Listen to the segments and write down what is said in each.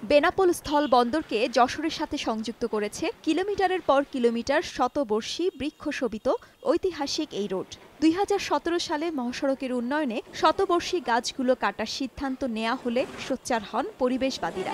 বেনাপোল স্থল বন্দরকে যশোরের সাথে সংযুক্ত করেছে কিলোমিটারের পর কিলোমিটার শতবর্ষী বৃক্ষশোভিত ঐতিহাসিক এই রোড। ২০১৭ সালে মহাসড়কের উন্নয়নে শতবর্ষী গাছগুলো কাটার সিদ্ধান্ত নেওয়া হলে সোচ্চার হন পরিবেশবাদীরা।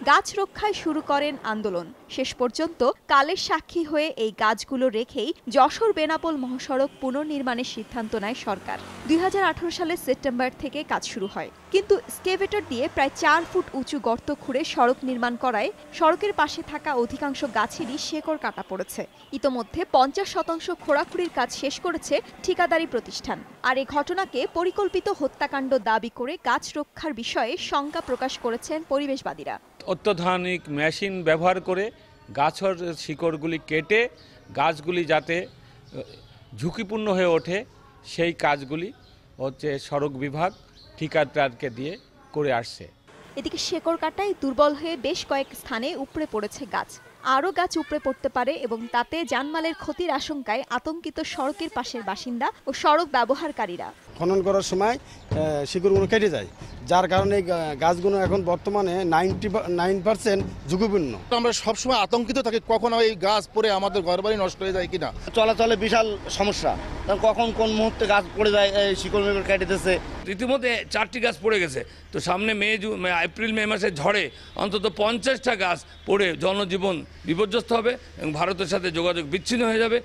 গাছ রক্ষায় শুরু করেন আন্দোলন। শেষ পর্যন্ত কালের সাক্ষী হয়ে এই গাছগুলো রেখেই যশোর বেনাপোল মহাসড়ক পুনর্নির্মাণের সিদ্ধান্ত নেয় সরকার। ২০১৮ সালের সেপ্টেম্বর থেকে কাজ শুরু হয়, কিন্তু এক্সকেভেটর দিয়ে প্রায় ৪ ফুট উঁচু গর্ত খুঁড়ে সড়ক নির্মাণ করায় সড়কের পাশে থাকা অধিকাংশ গাছেরই শেকড় কাটা পড়েছে। ইতোমধ্যে ৫০% খোঁড়াখুড়ির কাজ শেষ করেছে ঠিকাদারি প্রতিষ্ঠান। আর এই ঘটনাকে পরিকল্পিত হত্যাকাণ্ড দাবি করে গাছ রক্ষার বিষয়ে শঙ্কা প্রকাশ করেছেন পরিবেশবাদীরা। অত্যাধুনিক মেশিন ব্যবহার করে গাছের শিকড়গুলি কেটে গাছগুলি যাতে ঝুঁকিপূর্ণ হয়ে ওঠে সেই কাজগুলি সড়ক বিভাগ ঠিকাদারকে দিয়ে করে আসছে। এদিকে শেকড় কাটায় দুর্বল হয়ে বেশ কয়েক স্থানে উপড়ে পড়েছে গাছ। আরও গাছ উপড়ে পড়তে পারে এবং তাতে জানমালের ক্ষতির আশঙ্কায় আতঙ্কিত সড়কের পাশের বাসিন্দা ও সড়ক ব্যবহারকারীরা। খনন করার সময় শিকড়গুলো কেটে যায়, যার কারণে গাছগুলো এখন বর্তমানে 99% ঝুঁকিপূর্ণ। আমরা সবসময় আতঙ্কিত থাকি কখন এই গাছ পড়ে আমাদের ঘরবাড়ি নষ্ট হয়ে যায় কিনা। চলাচলে বিশাল সমস্যা, কখন কোন মুহূর্তে গাছ পড়ে যায়, শিকড় মিকড় কেটে দিতেছে। ইতিমধ্যে 4টি গাছ পড়ে গেছে, তো সামনে এপ্রিল মে মাসে ঝড়ে অন্তত 50টা গাছ পড়ে জনজীবন বিপর্যস্ত হবে এবং ভারতের সাথে যোগাযোগ বিচ্ছিন্ন হয়ে যাবে।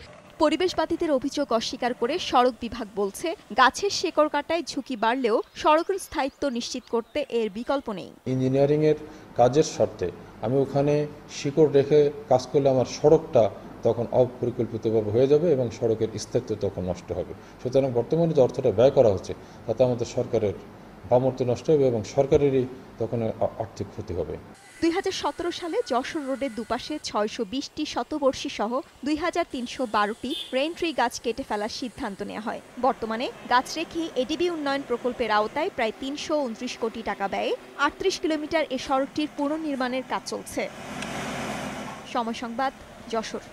পরিবেশবাদীদের অভিযোগ অস্বীকার করে সড়ক বিভাগ বলছে, গাছের শেকড় কাটায় ঝুঁকি বাড়লেও সড়কের স্থায়িত্ব নিশ্চিত করতে এর বিকল্প নেই। ইঞ্জিনিয়ারিং এর কাজের স্বার্থে আমি ওখানে শিকড় রেখে কাজ করলে আমার সড়কটা তখন অপরিকল্পিতভাবে হয়ে যাবে এবং সড়কের স্থায়িত্ব তখন নষ্ট হবে। সুতরাং বর্তমানে যে অর্থটা ব্যয় করা হচ্ছে তাতে আমাদের সরকারের ভাবমূর্তি নষ্ট হবে এবং সরকারেরই তখন আর্থিক ক্ষতি হবে। ২০১৭ সালে যশোর রোডের দুপাশে ৬২০টি শতবর্ষী সহ ২৩১২টি রেইন ট্রি গাছ কেটে ফেলার সিদ্ধান্ত নেওয়া হয়। বর্তমানে গাছ রেখে এডিবি উন্নয়ন প্রকল্পের আওতায় প্রায় ৩২৯ কোটি টাকা ব্যয়ে ৩৮ কিলোমিটার এ সড়কটির পুনর্নির্মাণের কাজ চলছে। সময় সংবাদ, যশোর।